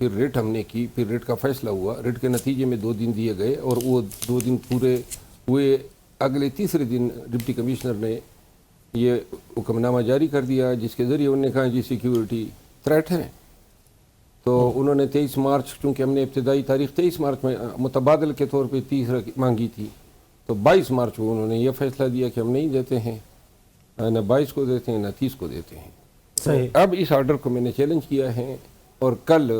پھر ریٹ ہم نے کی، پھر ریٹ کا فیصلہ ہوا، ریٹ کے نتیجے میں 2 دن دیے گئے اور وہ 2 دن پورے ہوئے۔ اگلے تیسرے دن ڈپٹی کمشنر نے یہ حکم نامہ جاری کر دیا جس کے ذریعے انہوں نے کہا جی سیکیورٹی تھریٹ ہے، تو انہوں نے 23 مارچ، چونکہ ہم نے ابتدائی تاریخ 23 مارچ میں متبادل کے طور پہ 30 مانگی تھی، تو 22 مارچ کو انہوں نے یہ فیصلہ دیا کہ ہم نہیں دیتے ہیں، نہ 22 کو دیتے ہیں نہ 30 کو دیتے ہیں۔ صحیح۔ اب اس آرڈر کو میں نے چیلنج کیا ہے اور کل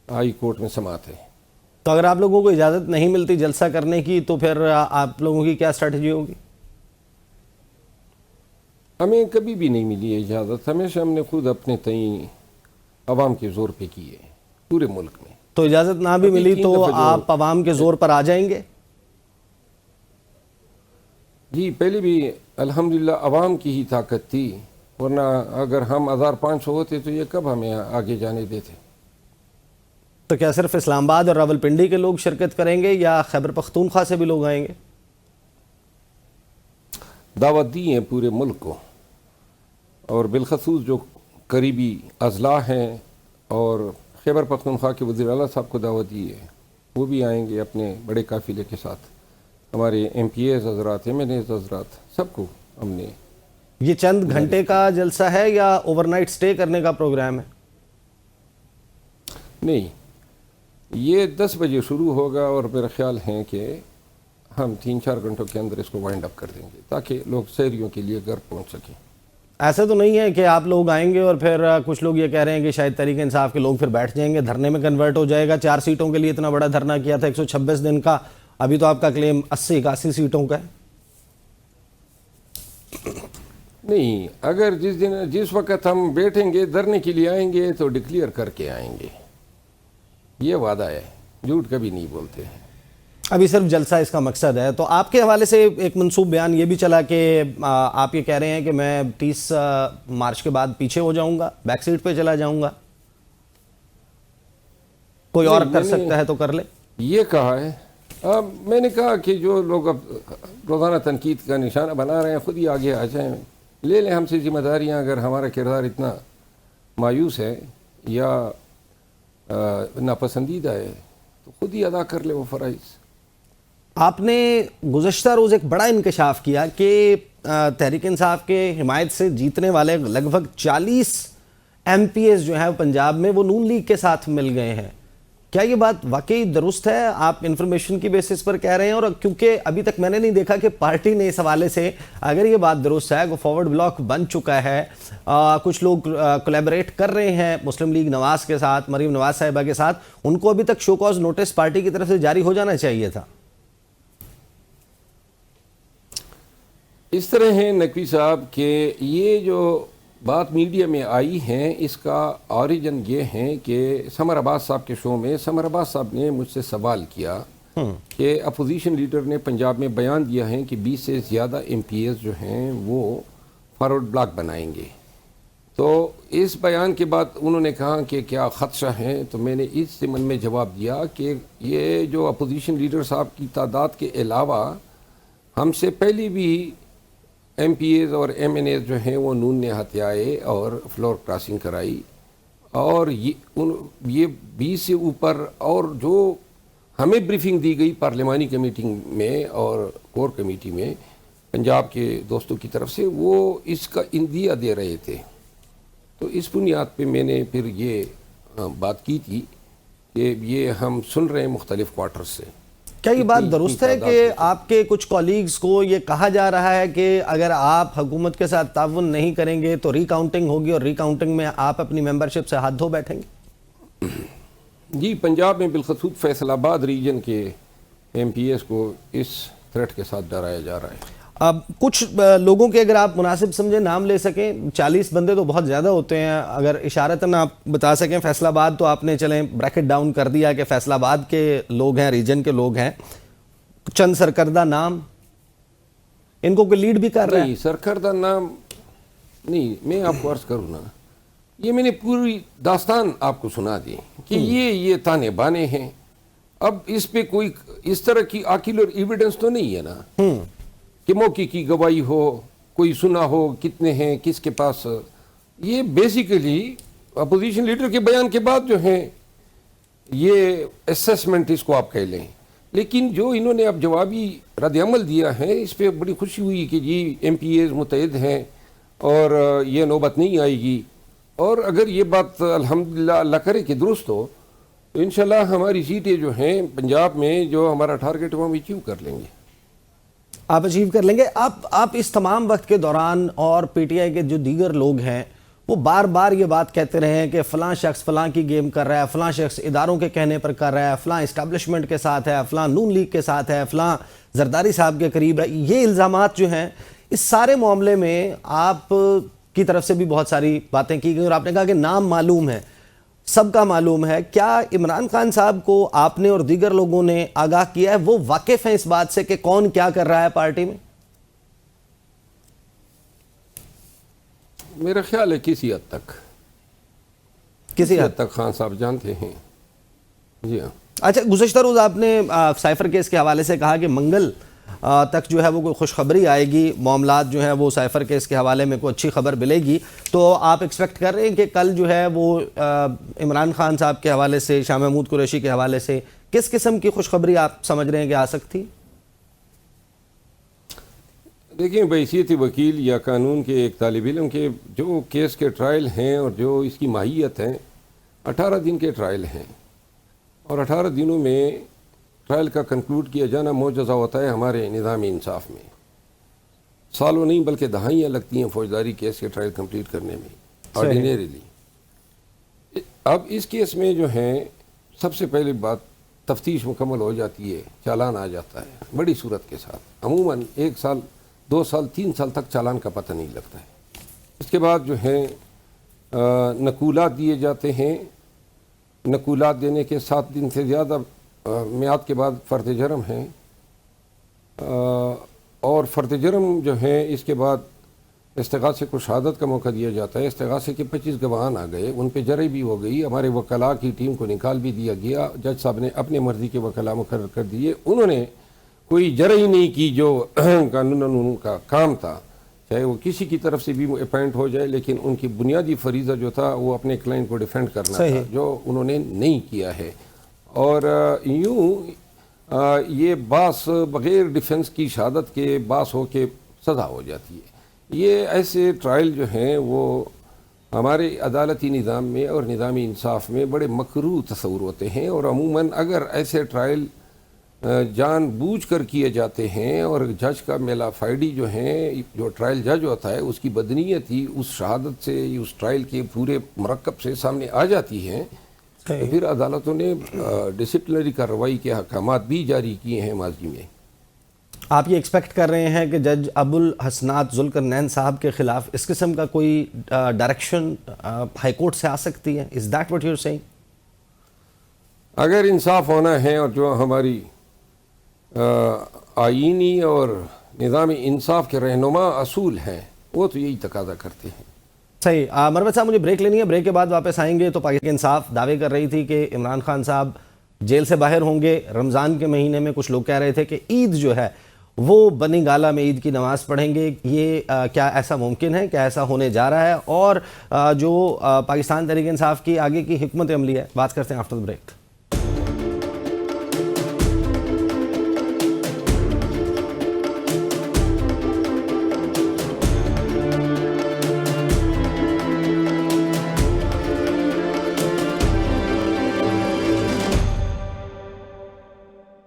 ہائی کورٹ میں سماعت ہے۔ تو اگر آپ لوگوں کو اجازت نہیں ملتی جلسہ کرنے کی تو پھر آپ لوگوں کی کیا اسٹریٹجی ہوگی؟ ہمیں کبھی بھی نہیں ملی اجازت، ہمیشہ ہم نے خود اپنے تئیں عوام کے زور پہ کی ہے پورے ملک میں۔ تو اجازت نہ بھی ملی تو آپ عوام کے زور پر آ جائیں گے؟ جی پہلے بھی الحمدللہ عوام کی ہی طاقت تھی، ورنہ اگر ہم 1500 ہوتے تو یہ کب ہمیں آگے جانے دیتے۔ تو کیا صرف اسلام آباد اور راولپنڈی کے لوگ شرکت کریں گے یا خیبر پختونخوا سے بھی لوگ آئیں گے؟ دعوت دی ہے پورے ملک کو، اور بالخصوص جو قریبی اضلاع ہیں اور خیبر پختونخوا کے وزیر اعلیٰ صاحب کو دعوت دی ہے، وہ بھی آئیں گے اپنے بڑے قافلے کے ساتھ۔ ہمارے ایم پی ایز حضرات، ایم این ایز حضرات، سب کو ہم نے۔ یہ چند گھنٹے کا جلسہ ہے یا اوور نائٹ سٹے کرنے کا پروگرام ہے؟ نہیں، یہ 10 بجے شروع ہوگا اور میرا خیال ہے کہ ہم 3-4 گھنٹوں کے اندر اس کو وائنڈ اپ کر دیں گے تاکہ لوگ سحریوں کے لیے گھر پہنچ سکیں۔ ایسا تو نہیں ہے کہ آپ لوگ آئیں گے اور پھر کچھ لوگ یہ کہہ رہے ہیں کہ شاید تحریک انصاف کے لوگ پھر بیٹھ جائیں گے، دھرنے میں کنورٹ ہو جائے گا؟ 4 سیٹوں کے لیے اتنا بڑا دھرنا کیا تھا 126 دن کا، ابھی تو آپ کا کلیم 80-81 سیٹوں کا ہے۔ نہیں، اگر جس وقت ہم بیٹھیں گے دھرنے کے لیے آئیں گے تو ڈکلیئر کر کے آئیں گے، یہ وعدہ ہے، جھوٹ کبھی نہیں بولتے ہیں۔ ابھی صرف جلسہ اس کا مقصد ہے۔ تو آپ کے حوالے سے ایک منسوب بیان یہ بھی چلا کہ آپ یہ کہہ رہے ہیں کہ میں 30 مارچ کے بعد پیچھے ہو جاؤں گا، بیک سیٹ پہ چلا جاؤں گا، کوئی اور کر سکتا ہے تو کر لے، یہ کہا ہے۔ اب میں نے کہا کہ جو لوگ اب روزانہ تنقید کا نشانہ بنا رہے ہیں خود ہی آگے آ جائیں، لے لیں ہم سے ذمہ داریاں۔ اگر ہمارا کردار اتنا مایوس ہے یا ناپسندیدہ ہے تو خود ہی ادا کر لے وہ فرائض۔ آپ نے گزشتہ روز ایک بڑا انکشاف کیا کہ تحریک انصاف کے حمایت سے جیتنے والے لگ بھگ 40 ایم پی ایس جو ہیں پنجاب میں وہ نون لیگ کے ساتھ مل گئے ہیں، کیا یہ بات واقعی درست ہے؟ آپ انفارمیشن کی بیسس پر کہہ رہے ہیں؟ اور کیونکہ ابھی تک میں نے نہیں دیکھا کہ پارٹی نے اس حوالے سے، اگر یہ بات درست ہے، وہ فارورڈ بلاک بن چکا ہے، کچھ لوگ کولیبریٹ کر رہے ہیں مسلم لیگ نواز کے ساتھ، مریم نواز صاحبہ کے ساتھ، ان کو ابھی تک شو کاز نوٹس پارٹی کی طرف سے جاری ہو جانا چاہیے تھا۔ اس طرح ہے نقوی صاحب کہ یہ جو بات میڈیا میں آئی ہے اس کا اوریجن یہ ہے کہ سمر عباس صاحب کے شو میں سمر عباس صاحب نے مجھ سے سوال کیا کہ اپوزیشن لیڈر نے پنجاب میں بیان دیا ہے کہ 20 سے زیادہ ایم پی ایس جو ہیں وہ فارورڈ بلاک بنائیں گے، تو اس بیان کے بعد انہوں نے کہا کہ کیا خدشہ ہے، تو میں نے اس ضمن میں جواب دیا کہ یہ جو اپوزیشن لیڈر صاحب کی تعداد کے علاوہ ہم سے پہلے بھی ایم پی ایز اور ایم این ایز جو ہیں وہ نون نے ہتھیائے اور فلور کراسنگ کرائی، اور یہ 20 سے اوپر، اور جو ہمیں بریفنگ دی گئی پارلیمانی کمیٹی میں اور کور کمیٹی میں پنجاب کے دوستوں کی طرف سے، وہ اس کا اندیہ دے رہے تھے۔ تو اس بنیاد پہ میں نے پھر یہ بات کی تھی کہ یہ ہم سن رہے ہیں مختلف کوارٹر سے۔ کیا یہ بات درست ہے کہ آپ کے کچھ کولیگز کو یہ کہا جا رہا ہے کہ اگر آپ حکومت کے ساتھ تعاون نہیں کریں گے تو ری کاؤنٹنگ ہوگی اور ری کاؤنٹنگ میں آپ اپنی ممبرشپ سے ہاتھ دھو بیٹھیں گے؟ جی، پنجاب میں بالخصوص فیصل آباد ریجن کے ایم پی ایس کو اس تھریٹ کے ساتھ ڈرایا جا رہا ہے۔ اب کچھ لوگوں کے اگر آپ مناسب سمجھیں نام لے سکیں، 40 بندے تو بہت زیادہ ہوتے ہیں، اگر اشارتاً آپ بتا سکیں۔ فیصل آباد تو آپ نے چلیں بریکٹ ڈاؤن کر دیا کہ فیصل آباد کے لوگ ہیں، ریجن کے لوگ ہیں، چند سرکردہ نام، ان کو کوئی لیڈ بھی کر رہے ہیں؟ نہیں، سرکردہ نام نہیں، میں آپ کو عرض کروں نا، یہ میں نے پوری داستان آپ کو سنا دی کہ یہ تانے بانے ہیں۔ اب اس پہ کوئی اس طرح کی آکیولر ایویڈنس تو نہیں ہے نا کہ موقع کی گواہی ہو، کوئی سنا ہو، کتنے ہیں، کس کے پاس۔ یہ بیسیکلی اپوزیشن لیڈر کے بیان کے بعد جو ہیں یہ اسیسمنٹ اس کو آپ کہہ لیں. لیکن جو انہوں نے اب جوابی رد عمل دیا ہے اس پہ بڑی خوشی ہوئی کہ جی ایم پی ایز متحد ہیں اور یہ نوبت نہیں آئے گی. اور اگر یہ بات الحمدللہ اللہ کرے کہ درست ہو تو انشاءاللہ ہماری سیٹیں جو ہیں پنجاب میں جو ہمارا ٹارگٹ ہے وہ ہم اچیو کر لیں گے. آپ اچیو کر لیں گے. آپ اس تمام وقت کے دوران اور پی ٹی آئی کے جو دیگر لوگ ہیں وہ بار بار یہ بات کہتے رہے ہیں کہ فلاں شخص فلاں کی گیم کر رہا ہے, فلاں شخص اداروں کے کہنے پر کر رہا ہے, فلاں اسٹیبلشمنٹ کے ساتھ ہے, فلاں نون لیگ کے ساتھ ہے, فلاں زرداری صاحب کے قریب ہے. یہ الزامات جو ہیں اس سارے معاملے میں آپ کی طرف سے بھی بہت ساری باتیں کی گئی اور آپ نے کہا کہ نام معلوم ہے, سب کا معلوم ہے. کیا عمران خان صاحب کو آپ نے اور دیگر لوگوں نے آگاہ کیا ہے, وہ واقف ہیں اس بات سے کہ کون کیا کر رہا ہے پارٹی میں؟ میرا خیال ہے کسی حد تک خان صاحب جانتے ہیں. جی ہاں. اچھا, گزشتہ روز آپ نے سائفر کیس کے حوالے سے کہا کہ منگل تک جو ہے وہ کوئی خوشخبری آئے گی, معاملات جو ہیں وہ سائفر کیس کے حوالے میں کوئی اچھی خبر ملے گی. تو آپ ایکسپیکٹ کر رہے ہیں کہ کل جو ہے وہ عمران خان صاحب کے حوالے سے, شاہ محمود قریشی کے حوالے سے کس قسم کی خوشخبری آپ سمجھ رہے ہیں کہ آ سکتی؟ دیکھیں, بحیثیت وکیل یا قانون کے ایک طالب علم کے جو کیس کے ٹرائل ہیں اور جو اس کی ماہیت ہیں 18 دن کے ٹرائل ہیں اور 18 دنوں میں ٹرائل کا کنکلوڈ کیا جانا معجزہ ہوتا ہے ہمارے نظام انصاف میں. سالوں نہیں بلکہ دہائیاں لگتی ہیں فوجداری کیس کے ٹرائل کمپلیٹ کرنے میں آرڈینریلی. اب اس کیس میں جو ہیں سب سے پہلے بات تفتیش مکمل ہو جاتی ہے, چالان آ جاتا ہے بڑی صورت کے ساتھ. عموماً 1 سال 2 سال 3 سال تک چالان کا پتہ نہیں لگتا ہے. اس کے بعد جو ہیں نقولات دیے جاتے ہیں. نقولات دینے کے 7 دن سے زیادہ میعاد کے بعد فرد جرم ہیں اور فرد جرم جو ہیں اس کے بعد استغاثے کو شہادت کا موقع دیا جاتا ہے. استغاثے کے 25 گواہان آ گئے, ان پہ جرح بھی ہو گئی. ہمارے وکلاء کی ٹیم کو نکال بھی دیا گیا. جج صاحب نے اپنے مرضی کے وکلاء مقرر کر دیے. انہوں نے کوئی جرح ہی نہیں کی جو قانون ان کا کام تھا, چاہے وہ کسی کی طرف سے بھی اپائنٹ ہو جائے, لیکن ان کی بنیادی فریضہ جو تھا وہ اپنے کلائنٹ کو ڈیفینڈ کرنا تھا, جو انہوں نے نہیں کیا ہے. اور یوں یہ باس بغیر ڈیفنس کی شہادت کے باس ہو کے سزا ہو جاتی ہے. یہ ایسے ٹرائل جو ہیں وہ ہمارے عدالتی نظام میں اور نظامی انصاف میں بڑے مکروہ تصور ہوتے ہیں. اور عموماً اگر ایسے ٹرائل جان بوجھ کر کیے جاتے ہیں اور جج کا میلا فائڈی جو ہیں, جو ٹرائل جج ہوتا ہے, اس کی بدنیت ہی اس شہادت سے, اس ٹرائل کے پورے مرکب سے سامنے آ جاتی ہے, پھر عدالتوں نے ڈسپلنری کارروائی کے احکامات بھی جاری کیے ہیں ماضی میں. آپ یہ ایکسپیکٹ کر رہے ہیں کہ جج ابو الحسنات ذوالقرنین صاحب کے خلاف اس قسم کا کوئی ڈائریکشن ہائی کورٹ سے آ سکتی ہے؟ Is that what you are seeing? اگر انصاف ہونا ہے اور جو ہماری آئینی اور نظام انصاف کے رہنما اصول ہیں وہ تو یہی تقاضا کرتے ہیں. صحیح. مروت صاحب مجھے بریک لینی ہے, بریک کے بعد واپس آئیں گے. تو پاکستان انصاف دعوے کر رہی تھی کہ عمران خان صاحب جیل سے باہر ہوں گے. رمضان کے مہینے میں کچھ لوگ کہہ رہے تھے کہ عید جو ہے وہ بنی گالہ میں عید کی نماز پڑھیں گے. یہ کیا ایسا ممکن ہے؟ کیا ایسا ہونے جا رہا ہے؟ اور جو پاکستان تحریک انصاف کی آگے کی حکمت عملی ہے, بات کرتے ہیں آفٹر بریک.